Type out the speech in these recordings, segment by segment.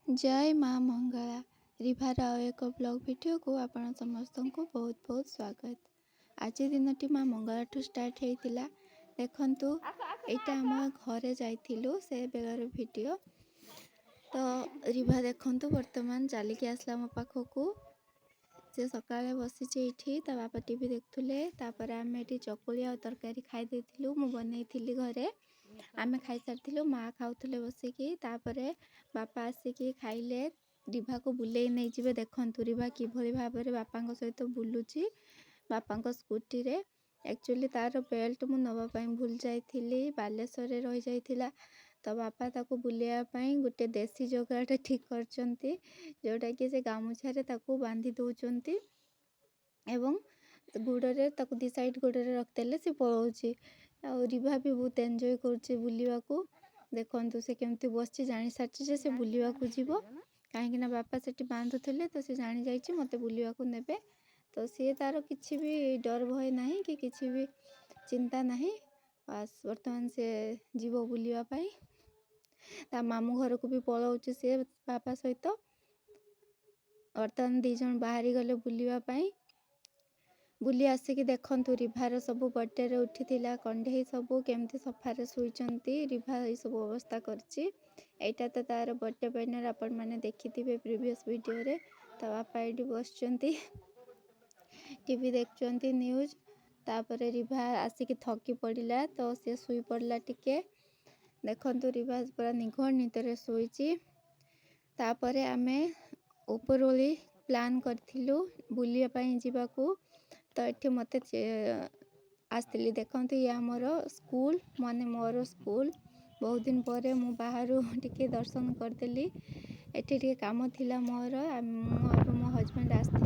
जय माँ मंगला रिभार आउ एक ब्लॉग वीडियो को आपण समस्त को बहुत बहुत स्वागत। आज दिनटी माँ मंगला ठू स्टार्ट होता देखु यहाँ आम घरे जाइलु से बेलर वीडियो। तो रिभा देखु बर्तमान चलिकी आसला मो पाखक से सकाଳେ बसीचे ये बापा टीवी देखुले आम ये चकुली आ तरकारी खाई देथिलु मु बनई घरे आमे खाई सारी माँ खाऊले बसिकी बापा आसिकी खाइले रिभा को बुले नहीं जाए। देखु रिभा किभली भाव में बापा सहित बुलूची बापा स्कूटी रे। एक्चुअली तार बेल्ट मु नवापाई भूल जाइली बालेश्वर रही जाइथिला तो बापा ताको बुलियापाई गोटे देसी जगाटे ठीक करचंती जोटा कि से गामुछारे ताको बांधी दउचंती एवं गुड़े ताको दी साइड गुड़े रखदेले से पलाउची। आ रिभा भी बहुत एंजॉय करछे बुलिबा को। देखंतु से केमती बसची जानि सारछि जे से बुलिबा को जीवो काहेकि ना बापा सेठी बांधुथिले तो से जानि जाइछि मते बुलिबा को नेबे। तो सी तार किछि भी डर भय नाही कि किछि भी चिंता नाही। बस वर्तमान से जीवो बुलिबा पाई ता मामू घर को भी पलाउछि से बापा सहित। वर्तमान दी जन बाहरी गले बुलिबा पाई बुली आसिकी देखंतु रिभार सबू बर्थडे रे उठिथिला कंढे सबू केमती सफारे सुइचंती रिभा ये सब अवस्था करछि। एटा तो तार बर्थडे बैनर आपण माने देखिथिबे प्रीवियस वीडियो रे। तो बापा एडी बसचंती टीवी देखचंती न्यूज तापरे रिभा आसिकी थकी पड़िला तो से सुई पड़ला टिके। देखंतु रिभा पूरा निघर नितरे सुइची। तापरे आमे उपरोली प्लान करथिलु बुलिया पई जीवाकू तो ये मत आसती देखते ये आमर स्कूल माने मोर स्कूल बहुत दिन पर मु बाहर टिके दर्शन करदेली। एठी काम थिला मोर मो हजबैंड आसलु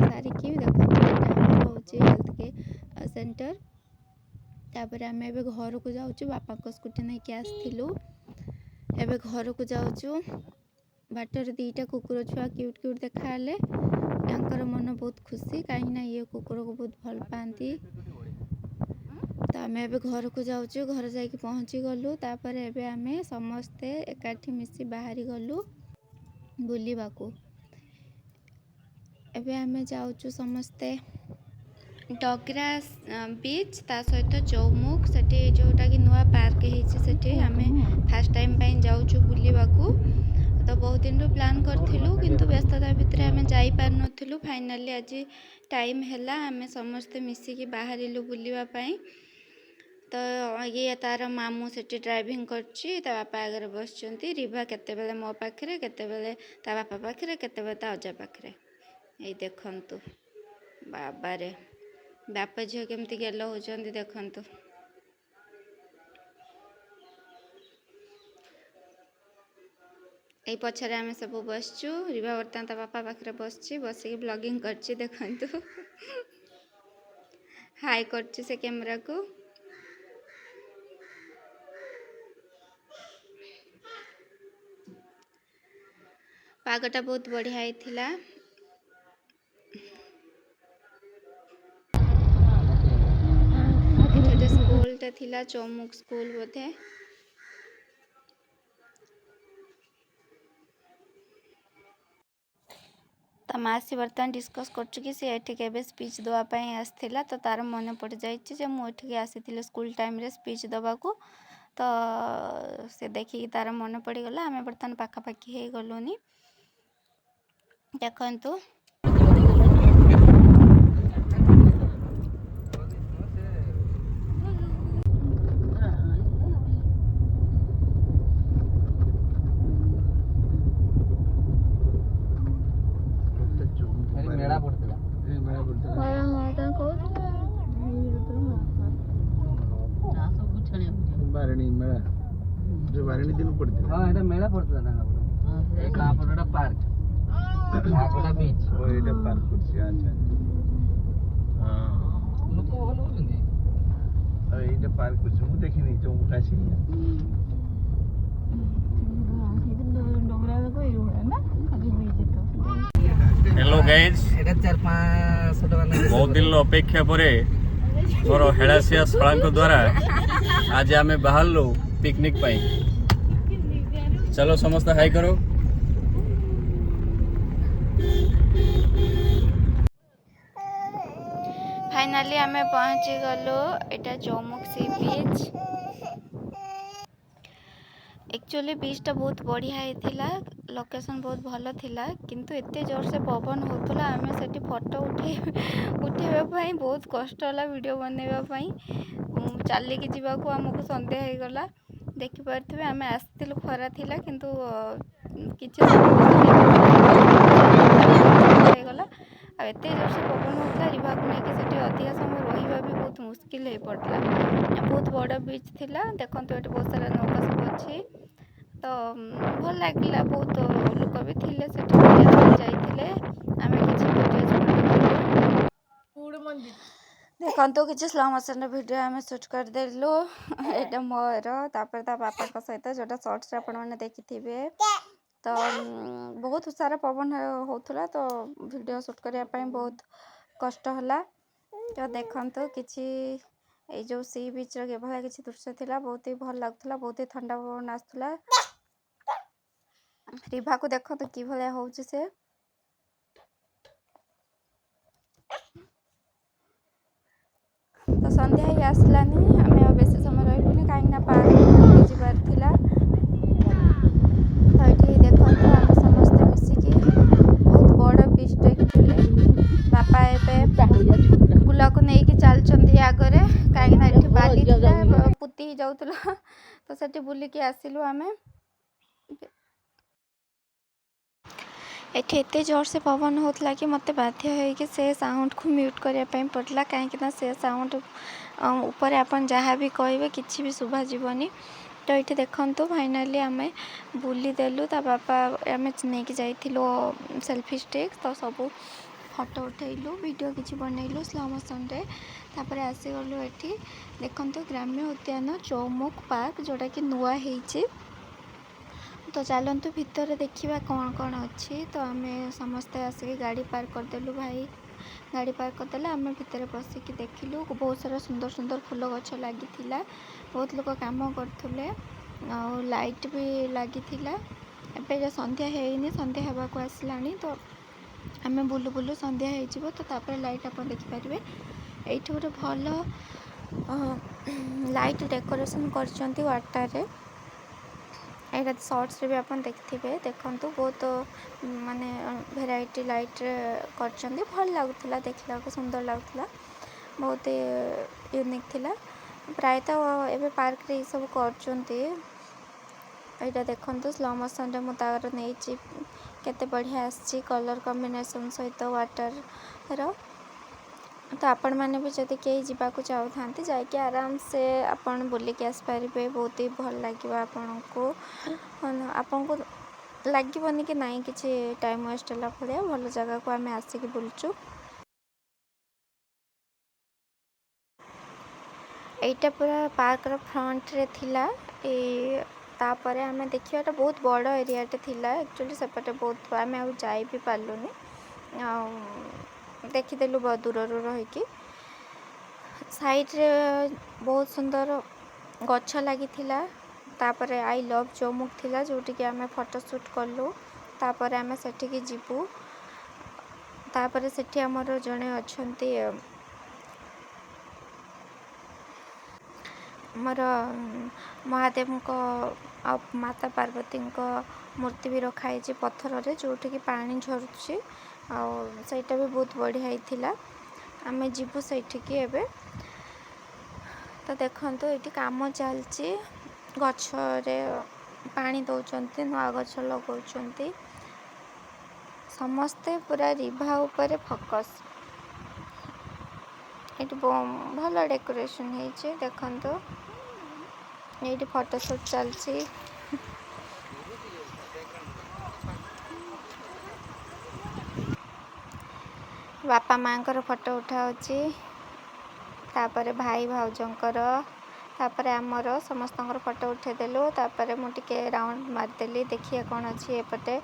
सारिकी देखते हेल्थ के सेंटर। तापर आम ए घर को जाऊँ बापा स्कूटी नहीं कि आसलु एवं घर को जाऊँ। बाटर दीटा कुकुर छुआ क्यूट क्यूट देखाले तांकर मन बहुत खुशी कहीं ये कुकुर को बहुत भल पाती। तो आम ए घर को जाऊँ घर जाकि पहुँची गलु तापर एबे आमे समस्ते एकाठी मिसी बाहरी गलु बुलिबा को। एबे आमे जाऊँ समस्ते डगरा बीच ता सहित चौमुख सेठी जोटा कि नुआ पार्क होती आमे फास्ट टाइम पाई जाऊँ बुलिबा को। तो बहुत दिन प्लान करथिलु किंतु व्यस्तता भितर आमे जाई पार नथिलु। फाइनली आज टाइम हैला आमे समस्ते मिसिकी बाहरिलु बुलिबा पाई। तो ये तार मामू सेठी ड्राइविंग करछि ता बापा आगे बसचंती रिभा केतेबेले मो पाखरे केतेबेले ता बापा पाखरे केतेबेले ता अजा पाखरे। ए देखंतु बाबा रे बापा झियो केमती गेलो होचंती देखंतु। ये पछरे आमे सब बसचु रिभा बर्तमान ता बापा पाखरे बसछि बसिकी ब्लॉगिंग करछि देखंतु हाय करछि से कैमरा को। पागटा बहुत बढ़िया आइथिला। एटा स्कूल ता थिला चौमुख स्कूल बोधे। तो मासी बर्तमान डिस्कस कर सी एठिके स्पीच देवाई आसला तो तार मन पड़ जाइए मुझे आसी स्कूल टाइम रे स्पीच देवाकू। तो से देखिकी तार मन पड़गला आम बर्तमान पाखापाखि हो गलुनी देखंतु। बारणी दिन पड़ती हां एटा मेला पड़ता ना एक आपनटा पार्क आपनटा बीच ओ एटा पार्क पड़छ। अच्छा हां लोक होलो होनी अरे एटा पार्क पड़छ मु देखिनी तो मुकासी डोगरा को यो है ना खाली बीच तो। हेलो गाइज एटा 4-5 टका बहुत दिन अपेक्षा पर मोर हेड़ासिया शला द्वारा आज आम बाहर पिकनिक पाई। चलो समस्त हाई करो। फाइनाली आम पहुँची गलु एटा चौमुख सी बीच। एक्चुअली बीचटा बहुत बढ़िया होता लोकेशन बहुत भल थिला किंतु एते जोर से पवन होता आम से फोटो उठेवाई बहुत कष्ट है वीडियो बनवाई चलिकी जावाक आमको संध्या हो गला देखिपे आम आसलु खरा थिला किंतु किसी गला एत जोर से पवन होता रिभा को लेकिन अधिका समय रहा भी बहुत मुस्किल हो पड़ा। बहुत बड़ बीच थिला देखते ये बहुत सारा नौका सब अच्छी तो भल लगे बहुत लोक भी थे जाते आम देखो किसी स्लो मोशन वीडियो आम शूट करदेलु यहाँ मोर तापर ता बापा सहित जोटा सर्ट्स आपने देखि तो बहुत सारा पवन होता तो वीडियो शूट करने बहुत कष्ट है। तो देखो किसी ये जो सी बीच भाई किसी दृश्य थिला बहुत ही भल लगुला बहुत ही ठंडा पवन आसला। रिभा को देखो तो कि भाया हो से तो संध्या ही आसलानी आम बेस समय रही कहीं पार्क जबार थिला तो ये देखो आम समस्ते मिसिकी बहुत बड़ बीच एक्चुअली बापा ए गुला को लेकिन चलती आगरे कहीं बाली पुती जाऊला तो से बुलिकी आसिलु आम एते जोर से पवन होता कि मत बाध्य है कि से साउंड को म्यूट करने पड़ला कहीं से साउंड ऊपर आपन जहाँ भी कहे किसी भी शुभा जीवनी। तो ये देखो फाइनाली आम बुली देलु ता बापा आम नहीं जाइलु सेल्फी स्टिक तो सब फोटो उठेलु वीडियो किसी बनइलु स्लो मोशन रे तापर आसीगलु एठी देखो ग्राम्य उद्यान चौमुख पार्क जोटा कि नुआ है तो चलतु भितर देखा कौन कौन अच्छी तो आम समस्ते आसिक गाड़ी पार्क करदेलु भाई गाड़ी पार्क करदेले आम भितर बसिकी देखिलु बहुत सारा सुंदर सुंदर फूल गछ लगी बहुत लोग काम करते लाइट भी लगी एवं संध्या है संध्या होगा को आसला तो आम बुलु बुलु संध्या हो तो तापर लाइट आप देखिपारे ये गोटे भल लाइट डेकोरेशन कर वाटर यहाँ शॉर्ट्स भी आप देखिए देखु बहुत माने भेराइटी लाइट कर भल लगुला देखला सुंदर लगुला बहुत यूनिक थिला प्रायतः एवं पार्क रे सब कर देखो स्लो मोशन मुझे नहीं केते बढ़िया आसी कलर कॉम्बिनेशन सहित वाटर रो तो आपण मैंने भी जब कहीं जावाक चाहते जाकि आराम से आपन बुलिक आसपारे बहुत ही भल लगे आपन को लगभग कि नहीं किसी टाइम वेस्ट है भाया भल जगह को आम आसिक बुलचु। एटा पूरा पार्क फ्रंट रे थिला तापर आम देखा बहुत बड़ एरियाटे थिला एक्चुअली सेपटे बहुत आम आ जाई भी पार्लुनी देखीदेलु बहुत दूर रहीकि साइड रे बहुत सुंदर गछ लगी तापर आई लव चौमुख थिला जोटी कि आम फोटो शूट कलु तापर आम सेठी जीवु तापर सेठी हमर जड़े अच्छे मोर महादेव को माता पार्वती मूर्ति भी रखाई पत्थर रे जोटी कि पानी झरुची आईटा भी बहुत बढ़िया होता आम जीवु सेठिकी एबे तो देखो ये काम चलती गछरे पानी दौरान नुआ गछ लगाउछंती समस्ते पूरा रिभा उपरे फोकस ये भल डेकोरेशन है देखो ये फोटोशूट चलती बापा माँ फोटो उठाऊँची तापर भाई भाउजंकर तापर आमर समस्त फोटो उठेदेलु तापर मुझे राउंड मारदेली देखिए कौन अच्छी एपटे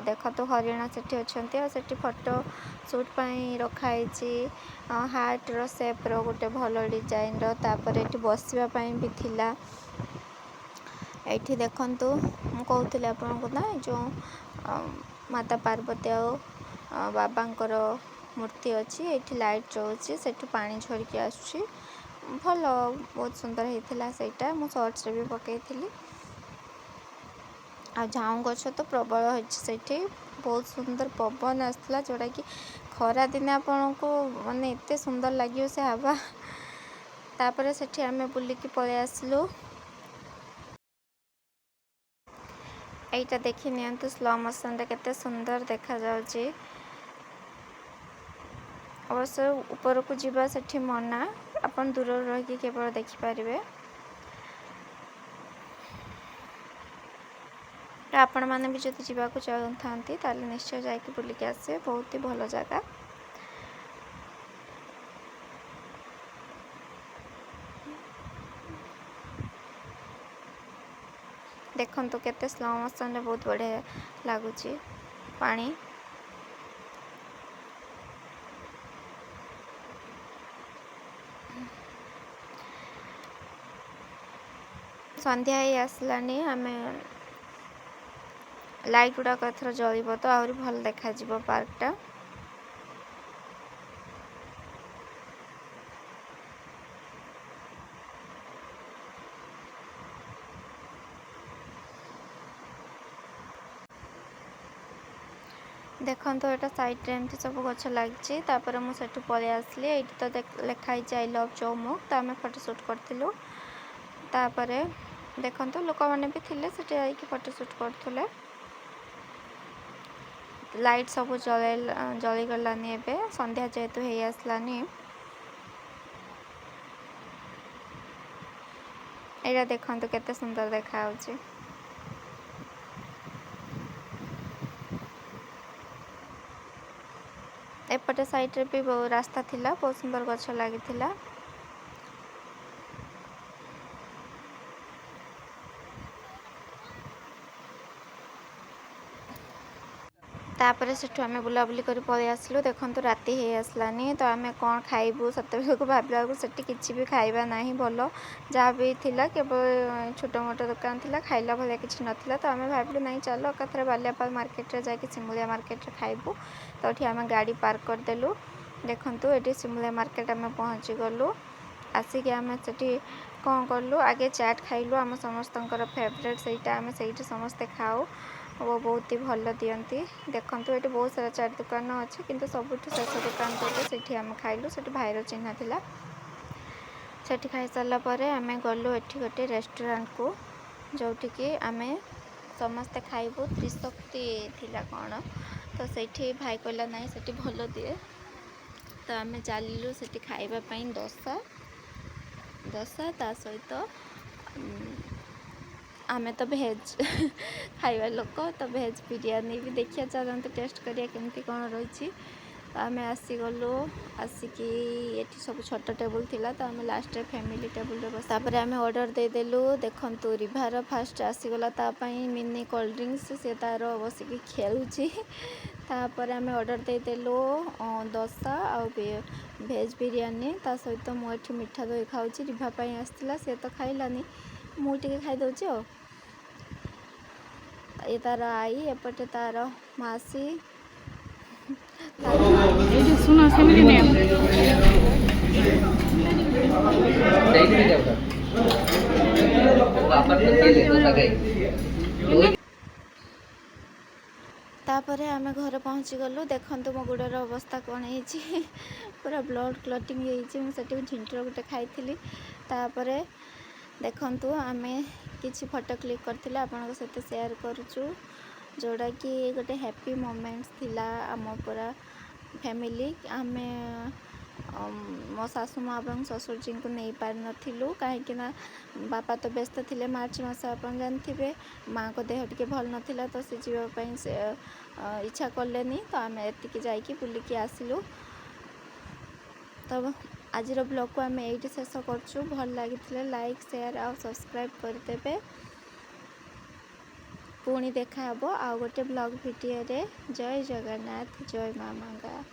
देखो तो हरिण सेठी अच्छा सेठी फोटो शूट पाई रखाई हार्ट रो शेप रो गोटे भल डिजाइन रो तापर ये बसवाई भी थिला ये देखु कहूली आपको ना जो माता पार्वती बाबांकर मूर्ति अच्छी ये लाइट जलुची सेठू पानी झरिकी आसुची भल बहुत सुंदर होता सेटा मु शॉर्ट्स रे भी पकई आ झाऊँ गछ तो प्रबल होती बहुत सुंदर पवन आसला जोड़ा कि खरा दिने आपण को माने एते सुंदर लगे से हवा तापर सेठी आमे बुलिकी पळे आसलु एटा देखि नियंतु स्लो मोशन रे केते सुंदर देखा जाउची अवश्य ऊपर को जीवा सेठी मना अपन दूर रही के केवल देखि पारिबे आपण माने भी जति जीवा को चाहथांती ताले निश्चय जाय कि बुलिकी आसे बहुत ही भलो जगह देखंतु केते स्लो मोशन रे बहुत बढ़िया लागुची पानी संध्या ही आसलानी आमे लाइट गुड़ाक एथर जलिब तो आहरी भल देखा जिवो पार्कटा देखो एटा साइड रे एमती सब गछ लगी मुझे पलि आसली ये तो लिखाई आई लव चौमुख तो आम फोटोशूट करूँ तापर देखो लोक मैंने भी थे से फोटोशूट करुले लाइट सब जलीगलानी एवं संध्या जेहेतु हो आसलानी यहाँ देखो केते सुंदर देखा एपटे साइड रे भी रास्ता थिला बहुत सुंदर गछ लगी तापर सेठू आम बुलाबुली कर पलि आसलु देखो राति हो आसलानी तो आम कौन खाइबू सत भावला बेलू किसी भी खाइबा नहीं भल जहाँ भी थिला केवल छोट मोट दुकान थिला खाइला भाया किसी नाला तो आम भाविलु नहीं चलो एकाथरे बालियापाल मार्केट रे जाके सिमुलिया मार्केट रे खाइबू तो ये आम गाड़ी पार्क करदेलु देखंतु ये सिमुलिया मार्केट आम पहुँची गलु आसिक आम से कौन कलु आगे चाट खाइलु आम समस्तंकर फेवरेट सेटा आम से समस्ते खाऊ वो बहुत ही भल दियंती देखंतु ये बहुत सारा चाट दुकान अच्छे किंतु सबुठ शेष दुकान तो आम खाइलु से भाईर चिन्ह थिला सेठी खाई सारा पर आम गलु एठी गोटे रेस्टोरेंट को जोटिकी आम समस्ते खाइबू त्रिशक्ति थिला कौन तो सेठी भाई कहला ना सेठी भल दिए तो आम चलू से खाइबापी दशा ता सहित आमे तो भेज खाइबा लोक तो भेज बिरयानी भी देखिया चलते टेस्ट करिया केमती कौन रही तो आम आसीगलु आसिकी ये सब छोट टेबुल थिला तो आम लास्ट फैमिली टेबुल रे बस आम ऑर्डर देदेलु देखंतु रिभार फास्ट आसीगला तापाई मिनी कोल्ड ड्रिंक्स से तार बसिकी खेलुची तापर आम ऑर्डर देदेलु दशा आ भेज बिरयानी ता सहित मुझे मिठा दही खाऊची रिभापाई आसला से तो खाइलानी मुझे खाई दौची ये तार आई एपटे तार मासी सुना फैमिली नेम तापर आम घर पहुँची गलु देखंतु मो गुड़र अवस्था कौन है पूरा ब्लड क्लटिंग मुझे झिंटर गोटे खाई तापर देखंतु आम किसी फोटो क्लिक करथिले आपन सहित शेयर करूचु जोड़ा कि गोटे हैप्पी मोमेंट्स थिला आम पूरा फैमिली आम मो सासू माँ और ससुर जी को नहीं पार नथिलु कहीं बापा तो व्यस्त थे मार्च मास आप जानते माँ को देह टे भल नाला तो सी जावाई से इच्छा कलेनी तो आम एतिकी जाइकी बुलिकी आसिलु तो आज ब्लॉग को आम ये शेष करछु भल लगी लाइक शेयर और सब्सक्राइब करदेवे पुणी देखा आ गोटे ब्लॉग वीडियो रे जय जगन्नाथ जय माँ मंगा।